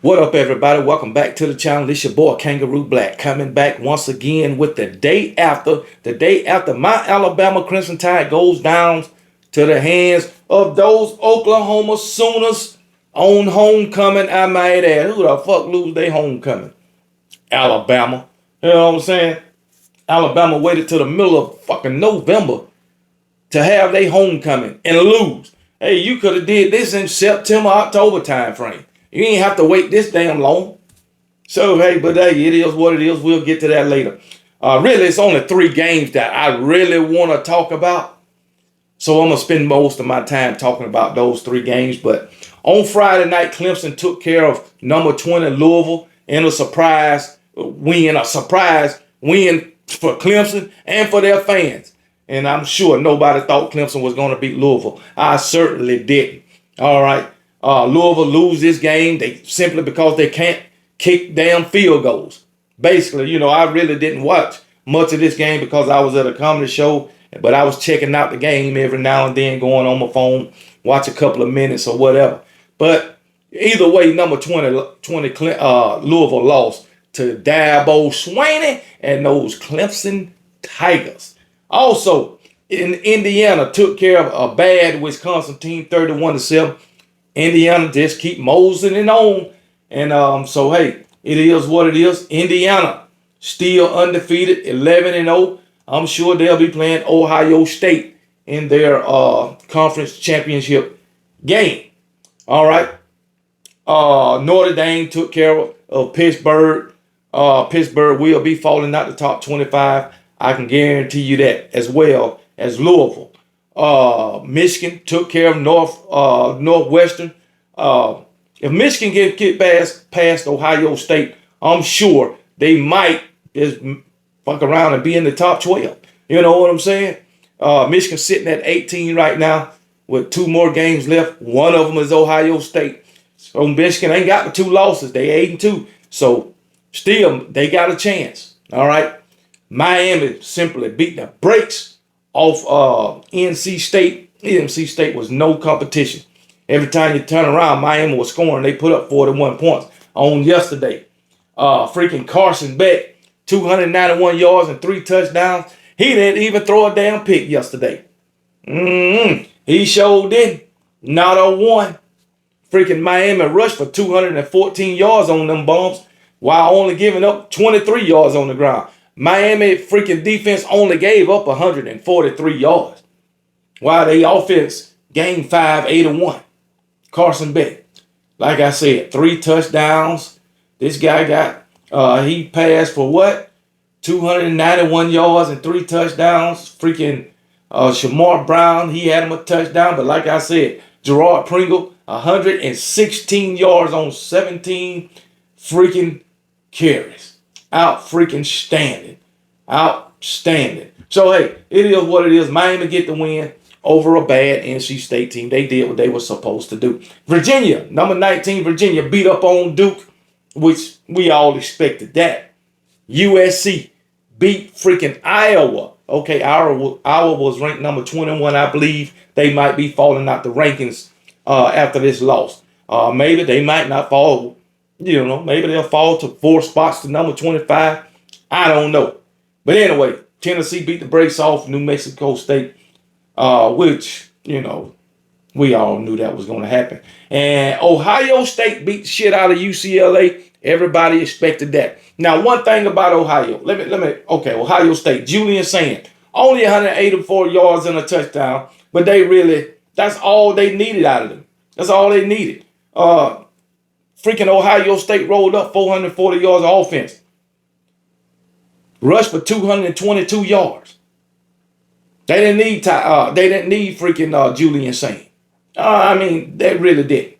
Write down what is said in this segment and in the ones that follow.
What up, everybody? Welcome back to the channel. It's your boy Kangaroo Black coming back once again with the day after my Alabama Crimson Tide goes down to the hands of those Oklahoma Sooners on homecoming. I might add, who the fuck lose their homecoming? Alabama. You know what I'm saying? Alabama waited till the middle of fucking November to have their homecoming and lose. Hey, you could have did this in September, October time frame. You ain't have to wait this damn long. So, hey, but hey, it is what it is. We'll get to that later. Really, it's only three games that I really want to talk about. So I'm going to spend most of my time talking about those three games. But on Friday night, Clemson took care of number 20 Louisville in a surprise win for Clemson and for their fans. And I'm sure nobody thought Clemson was going to beat Louisville. I certainly didn't. All right. Louisville lose this game simply because they can't kick damn field goals. Basically, I really didn't watch much of this game because I was at a comedy show, but I was checking out the game every now and then, going on my phone, watch a couple of minutes or whatever. But either way, number 20 Louisville lost to Dabo Swinney and those Clemson Tigers. Also, in Indiana took care of a bad Wisconsin team, 31-7. Indiana just keep moseying on. And so, hey, it is what it is. Indiana still undefeated, 11-0. I'm sure they'll be playing Ohio State in their conference championship game. All right. Notre Dame took care of Pittsburgh. Pittsburgh will be falling out the top 25. I can guarantee you that, as well as Louisville. Michigan took care of Northwestern. If Michigan get past Ohio State, I'm sure they might just fuck around and be in the top 12. You know what I'm saying? Michigan sitting at 18 right now with two more games left. One of them is Ohio State. So Michigan ain't got the two losses. They 8-2. So still, they got a chance. All right. Miami simply beat the brakes off NC State. NC State was no competition. Every time you turn around, Miami was scoring. They put up 41 points on yesterday. Freaking Carson Beck, 291 yards and 3 touchdowns. He didn't even throw a damn pick yesterday. He sure didn't. Not a one. Freaking Miami rushed for 214 yards on them bumps while only giving up 23 yards on the ground. Miami freaking defense only gave up 143 yards, while they offense gained 5-8-1. Carson Beck, like I said, 3 touchdowns. This guy he passed for what? 291 yards and 3 touchdowns. Freaking Shamar Brown, he had him a touchdown, but like I said, Gerard Pringle, 116 yards on 17 freaking carries. Outstanding. So, hey, it is what it is. Miami get the win over a bad NC State team. They did what they were supposed to do. Virginia, number 19, Virginia beat up on Duke, which we all expected that. USC beat freaking Iowa. Okay, Iowa was ranked number 21. I believe they might be falling out the rankings after this loss. Maybe they might not fall. Maybe they'll fall to 4 spots to number 25. I don't know. But anyway, Tennessee beat the brakes off New Mexico State, which, we all knew that was going to happen. And Ohio State beat the shit out of UCLA. Everybody expected that. Now, one thing about Ohio, Ohio State, Julian Sand, only 184 yards and a touchdown, but that's all they needed out of them. That's all they needed. Freaking Ohio State rolled up 440 yards of offense. Rushed for 222 yards. They didn't need freaking Julian Sand. They really didn't.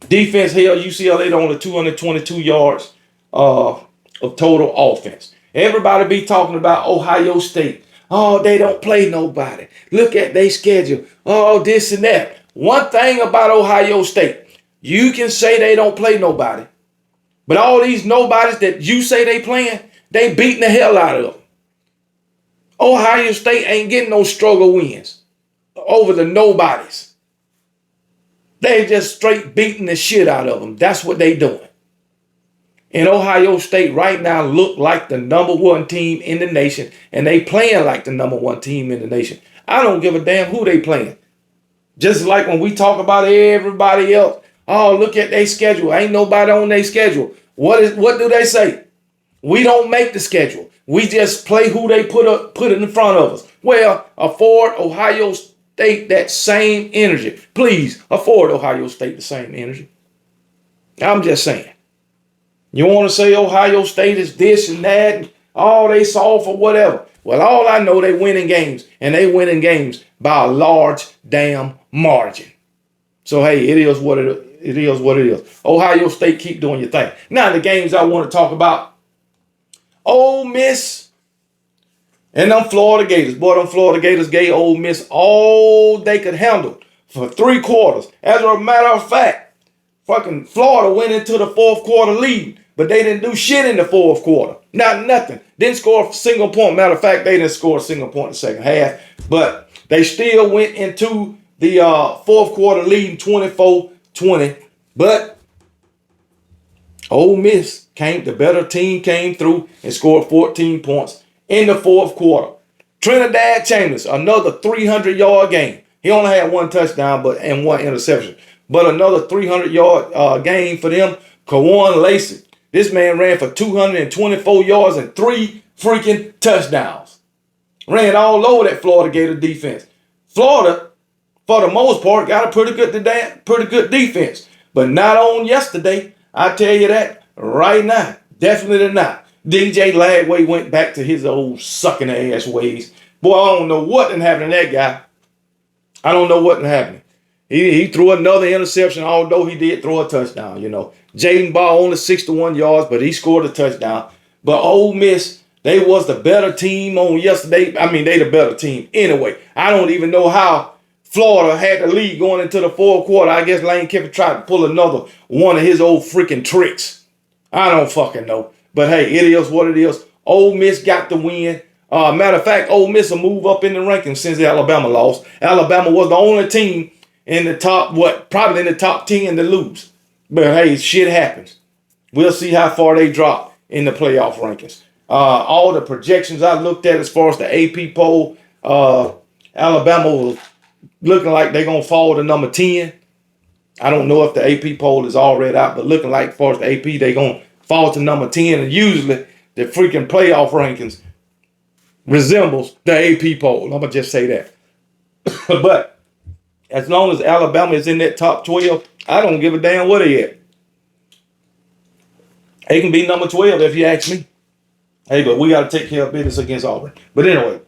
Defense held UCLA to only 222 yards of total offense. Everybody be talking about Ohio State. Oh, they don't play nobody. Look at their schedule. Oh, this and that. One thing about Ohio State, you can say they don't play nobody, but all these nobodies that you say they playing, they beating the hell out of them. Ohio State ain't getting no struggle wins over the nobodies. They just straight beating the shit out of them. That's what they doing. And Ohio State right now look like the #1 team in the nation, and they playing like the #1 team in the nation. I don't give a damn who they playing. Just like when we talk about everybody else, oh, look at their schedule. Ain't nobody on their schedule. What do they say? We don't make the schedule. We just play who they put in front of us. Well, afford Ohio State that same energy. Please afford Ohio State the same energy. I'm just saying. You want to say Ohio State is this and that, and all they soft or whatever. Well, all I know, they winning games, and they winning games by a large damn margin. So, hey, it is what it is. Ohio State, keep doing your thing. Now, the games I want to talk about. Ole Miss and them Florida Gators. Boy, them Florida Gators gave Ole Miss all they could handle for 3 quarters. As a matter of fact, fucking Florida went into the 4th quarter lead, but they didn't do shit in the 4th quarter. Not nothing. Didn't score a single point. Matter of fact, they didn't score a single point in the second half, but they still went into the 4th quarter leading 24-20. But Ole Miss the better team came through and scored 14 points in the 4th quarter. Trinidad Chambers, another 300-yard game. He only had 1 touchdown and 1 interception. But another 300-yard game for them. Kawan Lacey. This man ran for 224 yards and 3 freaking touchdowns. Ran all over that Florida Gator defense. Florida, for the most part, got a pretty good defense. But not on yesterday. I tell you that right now. Definitely not. DJ Lagway went back to his old sucking ass ways. Boy, I don't know what done happened to that guy. I don't know what done happened. He threw another interception, although he did throw a touchdown, you know. Jaden Ball only 61 yards, but he scored a touchdown. But Ole Miss, they was the better team on yesterday. I mean, they the better team anyway. I don't even know how Florida had the lead going into the 4th quarter. I guess Lane Kiffin tried to pull another one of his old freaking tricks. I don't fucking know. But hey, it is what it is. Ole Miss got the win. Matter of fact, Ole Miss will move up in the rankings since Alabama lost. Alabama was the only team in the top, probably in the top 10 to lose. But hey, shit happens. We'll see how far they drop in the playoff rankings. All the projections I looked at as far as the AP poll, Alabama was looking like they're going to fall to number 10. I don't know if the AP poll is already out, but looking like as far as the AP, they're going to fall to number 10. And usually the freaking playoff rankings resembles the AP poll. I'm going to just say that. But as long as Alabama is in that top 12, I don't give a damn what they at. They can be number 12 if you ask me. Hey, but we got to take care of business against Auburn. But anyway,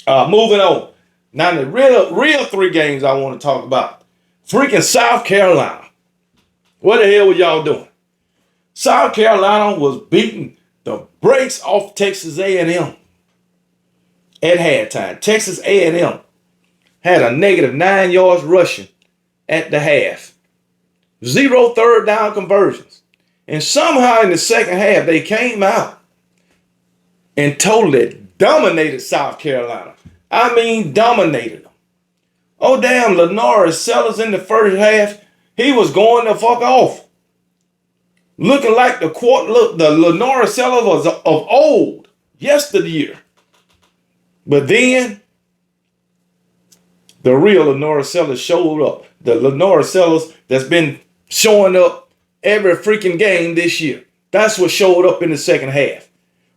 moving on. Now the real 3 games I want to talk about. Freaking South Carolina. What the hell were y'all doing? South Carolina was beating the brakes off Texas A&M at halftime. Texas A&M had a -9 yards rushing at the half. 0 third down conversions. And somehow in the second half, they came out and totally dominated South Carolina. I mean, dominated them. Oh, damn, Lenora Sellers in the first half, he was going the fuck off. Looking like the Lenora Sellers was of old yesteryear. But then, the real Lenora Sellers showed up. The Lenora Sellers that's been showing up every freaking game this year. That's what showed up in the second half.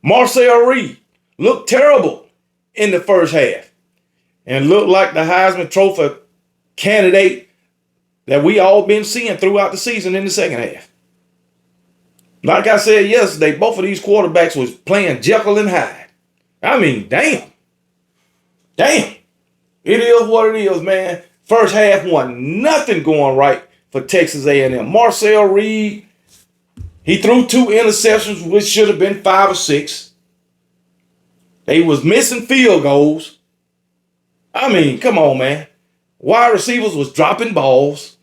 Marcel Reed looked terrible in the first half and looked like the Heisman Trophy candidate that we all been seeing throughout the season in the second half. Like I said yesterday, both of these quarterbacks was playing Jekyll and Hyde. I mean, damn. Damn. It is what it is, man. First half wasn't nothing going right for Texas A&M. Marcel Reed, he threw 2 interceptions, which should have been 5 or 6. They was missing field goals. I mean, come on, man. Wide receivers was dropping balls.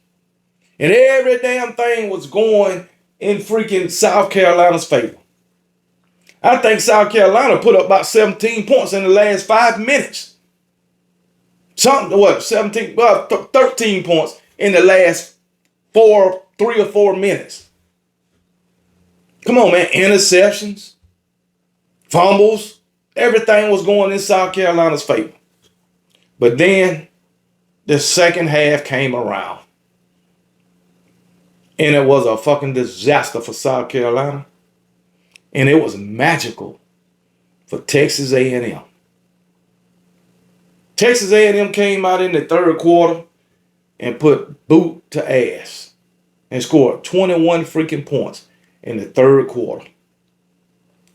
And every damn thing was going in freaking South Carolina's favor. I think South Carolina put up about 17 points in the last 5 minutes. 13 points in the last 3 or 4 minutes. Come on, man. Interceptions, fumbles, everything was going in South Carolina's favor. But then the second half came around. And it was a fucking disaster for South Carolina. And it was magical for Texas A&M. Texas A&M came out in the third quarter and put boot to ass and scored 21 freaking points in the third quarter.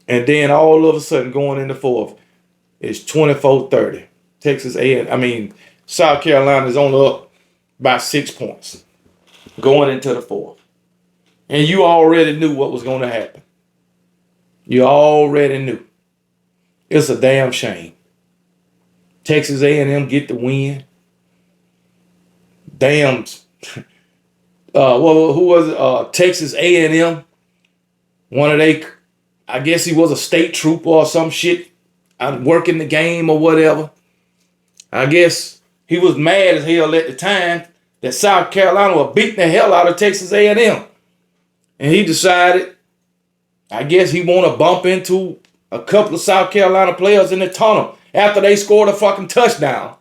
And then all of a sudden going in the fourth, it's 24-30. South Carolina is only up by 6 points going into the fourth. And you already knew what was going to happen. You already knew. It's a damn shame. Texas A&M get the win. Damn. Who was it? Texas A&M. One of they, I guess he was a state trooper or some shit. Working the game or whatever. I guess he was mad as hell at the time that South Carolina was beating the hell out of Texas A&M. And he decided, I guess he want to bump into a couple of South Carolina players in the tunnel after they scored a fucking touchdown.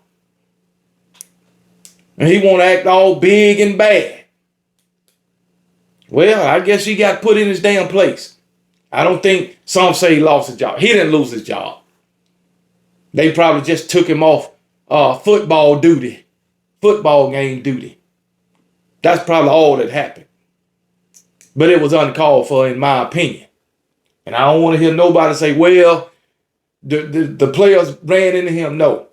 And he want to act all big and bad. Well, I guess he got put in his damn place. I don't think some say he lost his job. He didn't lose his job. They probably just took him off football game duty. That's probably all that happened. But it was uncalled for, in my opinion. And I don't want to hear nobody say, well, the players ran into him. No.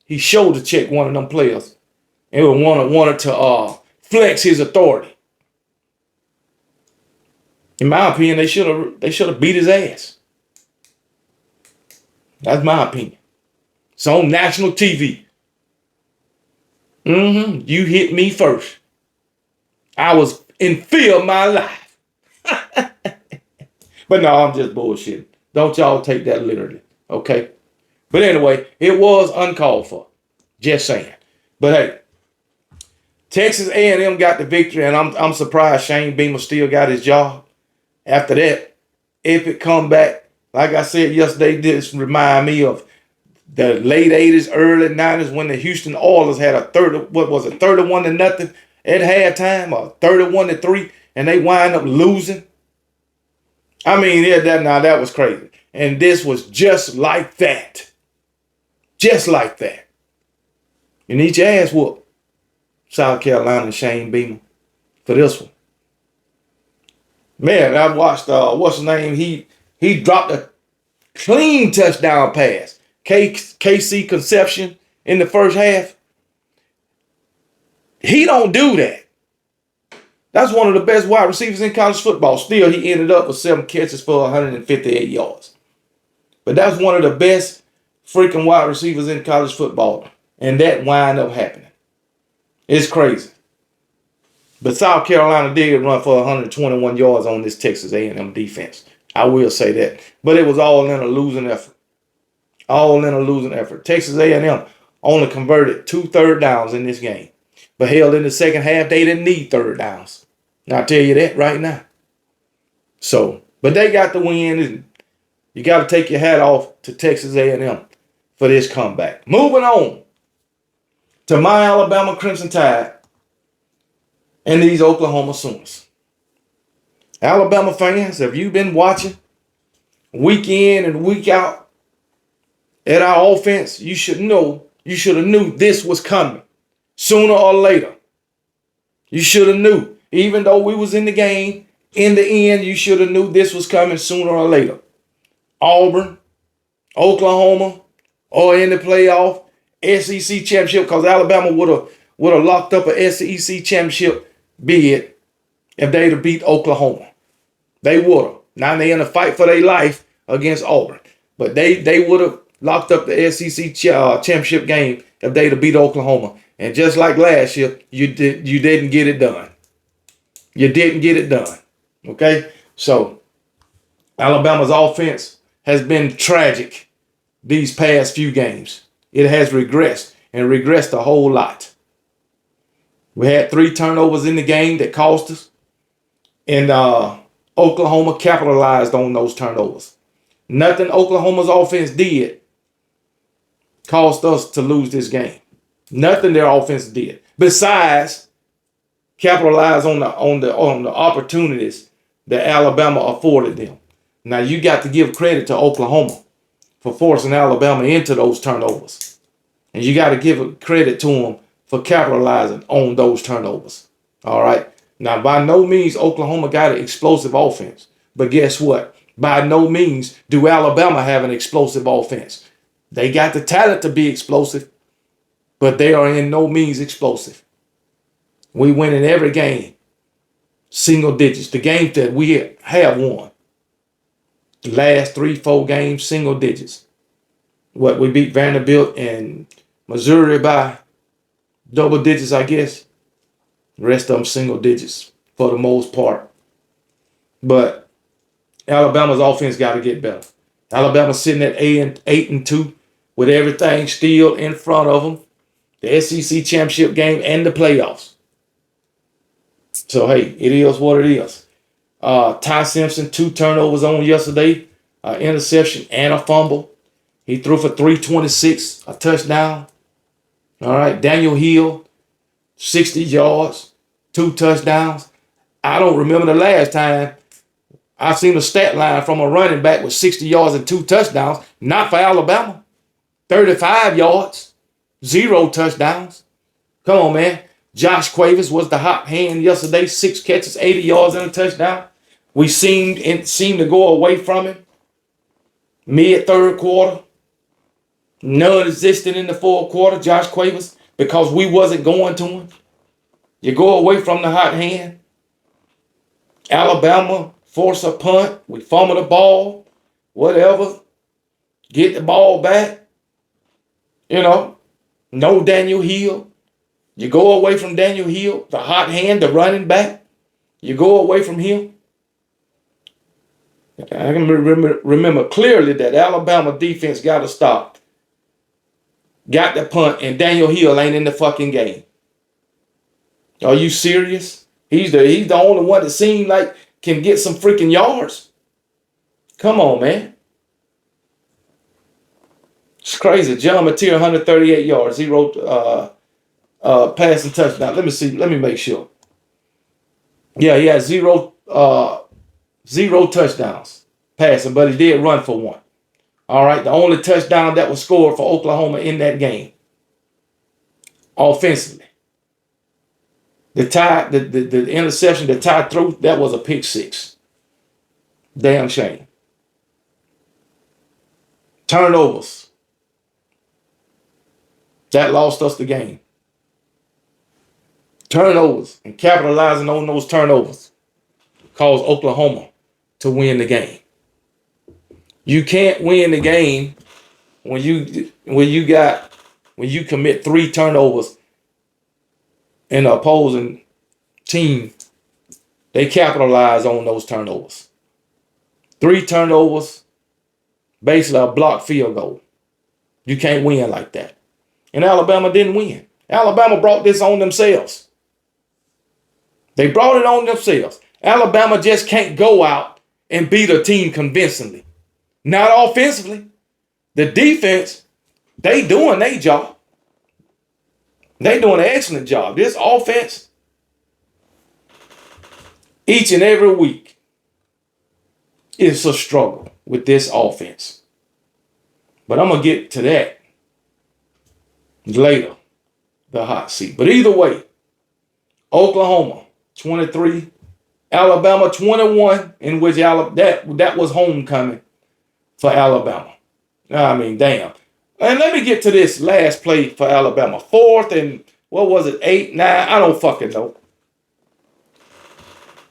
He shoulder checked one of them players and wanted to flex his authority. In my opinion, they should have beat his ass. That's my opinion. It's on national TV. You hit me first. I was in fear of my life. But no, I'm just bullshitting. Don't y'all take that literally, okay? But anyway, it was uncalled for. Just saying. But hey, Texas A&M got the victory, and I'm surprised Shane Beamer still got his job. After that epic comeback, like I said yesterday, this remind me of the late 80s, early 90s when the Houston Oilers had a 31-0 at halftime, or 31-3, and they wind up losing. I mean, that was crazy. And this was just like that. Just like that. You need your ass whooped, South Carolina and Shane Beamer, for this one. Man, I watched, what's his name? He dropped a clean touchdown pass. KC Conception in the first half. He don't do that. That's one of the best wide receivers in college football. Still, he ended up with 7 catches for 158 yards. But that's one of the best freaking wide receivers in college football. And that wind up happening. It's crazy. But South Carolina did run for 121 yards on this Texas A&M defense. I will say that. But it was all in a losing effort. All in a losing effort. Texas A&M only converted 2 third downs in this game. But hell, in the second half, they didn't need third downs. And I'll tell you that right now. So, but they got the win. And you got to take your hat off to Texas A&M for this comeback. Moving on to my Alabama Crimson Tide and these Oklahoma Sooners. Alabama fans, have you been watching week in and week out at our offense? You should have knew this was coming sooner or later. You should have knew. Even though we was in the game, in the end, you should have knew this was coming sooner or later. Auburn, Oklahoma, or in the playoff, SEC championship, because Alabama would have locked up a SEC championship bid if they'd have beat Oklahoma. They would have. Now they in a fight for their life against Auburn. But they would have locked up the SEC championship game if they'd have beat Oklahoma. And just like last year, you didn't get it done. You didn't get it done. Okay? So, Alabama's offense has been tragic these past few games. It has regressed, and regressed a whole lot. We had 3 turnovers in the game that cost us. And Oklahoma capitalized on those turnovers. Nothing Oklahoma's offense did caused us to lose this game. Nothing their offense did. Besides capitalize on the opportunities that Alabama afforded them. Now you got to give credit to Oklahoma for forcing Alabama into those turnovers. And you got to give credit to them for capitalizing on those turnovers. All right. Now, by no means Oklahoma got an explosive offense. But guess what? By no means do Alabama have an explosive offense. They got the talent to be explosive, but they are in no means explosive. We win in every game, single digits. The games that we have won, the last 3-4 games, single digits. What, we beat Vanderbilt and Missouri by double digits, I guess. The rest of them single digits for the most part. But Alabama's offense got to get better. Alabama's sitting at 8-2 with everything still in front of them. The SEC championship game and the playoffs. So, hey, it is what it is. Ty Simpson, 2 turnovers on yesterday. Interception and a fumble. He threw for 326, a touchdown. All right, Daniel Hill, 60 yards, 2 touchdowns. I don't remember the last time I seen a stat line from a running back with 60 yards and 2 touchdowns. Not for Alabama. 35 yards, 0 touchdowns. Come on, man. Josh Cuevas was the hot hand yesterday. 6 catches, 80 yards and a touchdown. We seemed to go away from him. Mid-third quarter. Non-existent in the fourth quarter, Josh Cuevas, because we wasn't going to him. You go away from the hot hand. Alabama force a punt. We fumble the ball. Whatever. Get the ball back. No Daniel Hill. You go away from Daniel Hill, the hot hand, the running back. You go away from him. I can remember clearly that Alabama defense got to stop. Got the punt, and Daniel Hill ain't in the fucking game. Are you serious? He's the only one that seemed like can get some freaking yards. Come on, man. It's crazy. John Mateer, 138 yards. He wrote passing touchdown. Let me see. Let me make sure. Yeah, he had zero touchdowns passing, but he did run for 1. All right, the only touchdown that was scored for Oklahoma in that game, offensively. The interception that Ty threw, that was a pick 6. Damn shame. Turnovers. That lost us the game. Turnovers and capitalizing on those turnovers caused Oklahoma to win the game. You can't win the game when you commit 3 turnovers in the opposing team. They capitalize on those turnovers. 3 turnovers, basically a blocked field goal. You can't win like that. And Alabama didn't win. Alabama brought this on themselves. They brought it on themselves. Alabama just can't go out and beat a team convincingly. Not offensively. The defense, they doing their job. They doing an excellent job. This offense, each and every week, is a struggle with this offense. But I'm going to get to that later, the hot seat. But either way, Oklahoma, 23, Alabama, 21, in which that was homecoming for Alabama. I mean, damn. And let me get to this last play for Alabama. 4th and, 8, 9? I don't fucking know.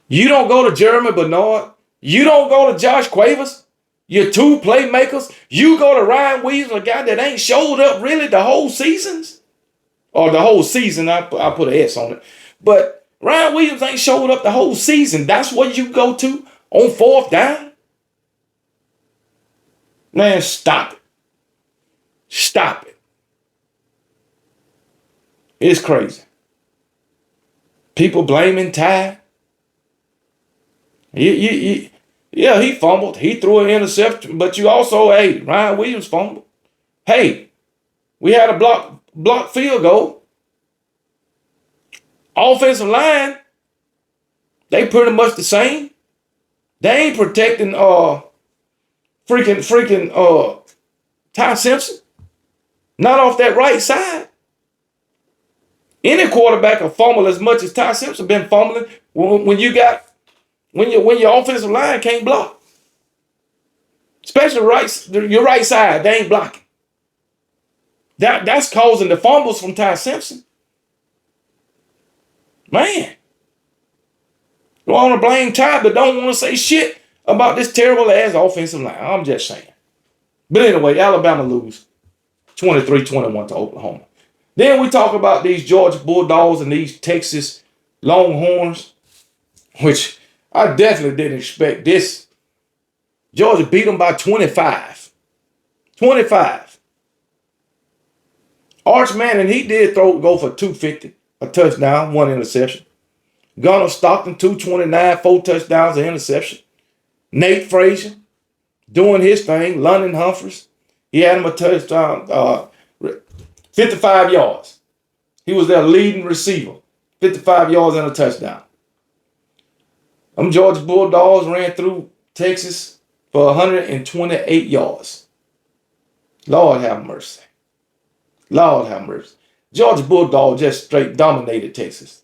You don't go to Jeremy Bernard. You don't go to Josh Cuevas. Your 2 playmakers. You go to Ryan Williams, a guy that ain't showed up really the whole seasons. Or the whole season. I put an S on it. But Ryan Williams ain't showed up the whole season. That's what you go to on 4th down? Man, stop it. Stop it. It's crazy. People blaming Ty. Yeah, he fumbled. He threw an interception, but you also, hey, Ryan Williams fumbled. Hey, we had a block field goal. Offensive line, they pretty much the same. They ain't protecting freaking Ty Simpson. Not off that right side. Any quarterback will fumble as much as Ty Simpson been fumbling when your offensive line can't block. Especially your right side, they ain't blocking. That's causing the fumbles from Ty Simpson. Man. You want to blame Ty, but don't want to say shit about this terrible ass offensive line. I'm just saying. But anyway, Alabama lose 23-21 to Oklahoma. Then we talk about these Georgia Bulldogs and these Texas Longhorns, which I definitely didn't expect this. Georgia beat them by 25. 25. Arch Manning, he did go for 250, a touchdown, 1 interception. Gunnar Stockton, 229, 4 touchdowns, an interception. Nate Frazier doing his thing. London Humphreys, he had him a touchdown, 55 yards. He was their leading receiver. 55 yards and a touchdown. Them Georgia Bulldogs ran through Texas for 128 yards. Lord have mercy. Lord have mercy. Georgia Bulldogs just straight dominated Texas.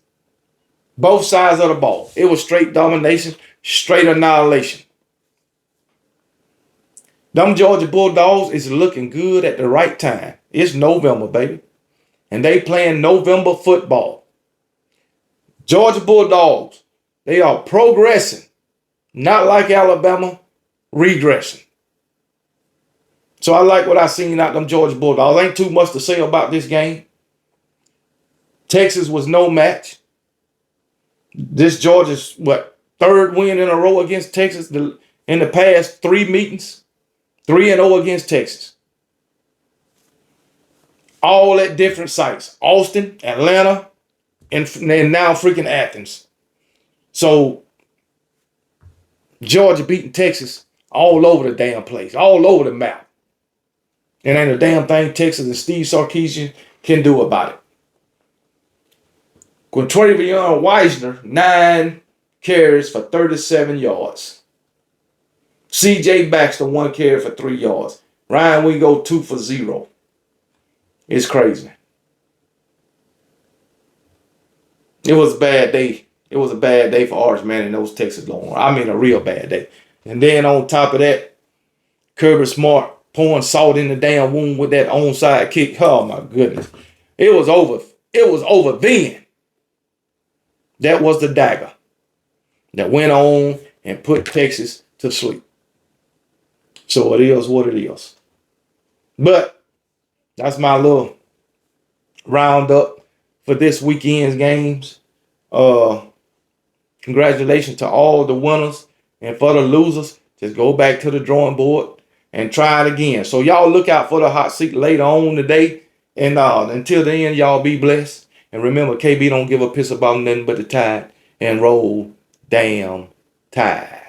Both sides of the ball. It was straight domination, straight annihilation. Them Georgia Bulldogs is looking good at the right time. It's November, baby. And they playing November football. Georgia Bulldogs, they are progressing. Not like Alabama, regressing. So I like what I seen out them Georgia Bulldogs. Ain't too much to say about this game. Texas was no match. This Georgia's, third win in a row against Texas in the past 3 meetings. 3-0 against Texas. All at different sites. Austin, Atlanta, and now freaking Athens. So, Georgia beating Texas all over the damn place. All over the map. And ain't a damn thing Texas and Steve Sarkisian can do about it. Quintravion Wisner, 9 carries for 37 yards. C.J. Baxter, 1 carry for 3 yards. Ryan Wingo, 2 for 0. It's crazy. It was a bad day. It was a bad day for Arch Manning and those Texas Longhorns. I mean, a real bad day. And then on top of that, Kirby Smart pouring salt in the damn wound with that onside kick. Oh, my goodness. It was over. It was over then. That was the dagger that went on and put Texas to sleep. So it is what it is. But that's my little roundup for this weekend's games. Congratulations to all the winners. And for the losers, just go back to the drawing board and try it again. So y'all look out for the hot seat later on today. And until then, y'all be blessed. And remember, KB don't give a piss about nothing but the Tide, and roll damn Tide.